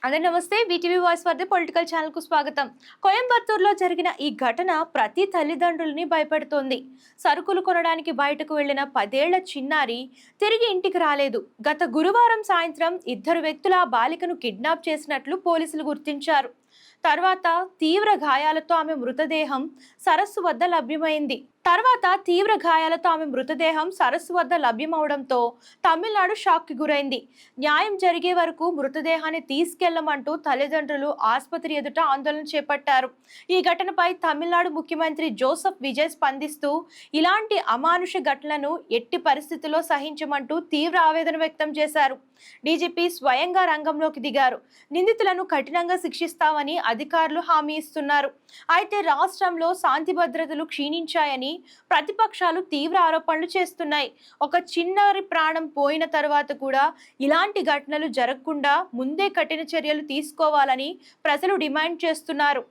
అదే నమస్తే VTV voice for the political channel కు స్వాగతం. కోయంబత్తూరులో జరిగిన ఈ ఘటన ప్రతి తల్లిదండ్రులని భయపెడుతోంది. సరుకులు కొనడానికి బయటకు వెళ్లిన 10 ఏళ్ల చిన్నారి తిరిగి ఇంటికి రాలేదు. గత గురువారం సాయంత్రం ఇద్దరు వ్యక్తుల ఆ బాలికను కిడ్నాప్ చేసినట్లు పోలీసులు గుర్తించారు. తర్వాత తీవ్ర గాయాలతో ఆమె మృతదేహం సరస్సు వద్ద లభ్యమైంది. లభ్యమవడంతో తమిళనాడు షాక్ కి గురైంది. న్యాయం జరిగే వరకు మృతదేహాన్ని తీసుకెళ్లమంటూ తల్లిదండ్రులు ఆసుపత్రి ఎదుట ఆందోళన చేపట్టారు. ఈ ఘటనపై తమిళనాడు ముఖ్యమంత్రి జోసెఫ్ విజయ్ స్పందిస్తూ ఇలాంటి అమానుష ఘటనలను ఎట్టి పరిస్థితుల్లో సహించమంటూ తీవ్ర ఆవేదన వ్యక్తం చేశారు. డీజీపీ స్వయంగా రంగంలోకి దిగారు. నిందితులను కఠినంగా శిక్షిస్తామని అధికారులు హామీ ఇస్తున్నారు. అయితే రాష్ట్రంలో శాంతి భద్రతలు క్షీణించాయని ప్రతిపక్షాలు తీవ్ర ఆరోపణలు చేస్తున్నాయి. ఒక చిన్నారి ప్రాణం పోయిన తర్వాత కూడా ఇలాంటి ఘటనలు జరగకుండా ముందే కఠిన చర్యలు తీసుకోవాలని ప్రజలు డిమాండ్ చేస్తున్నారు.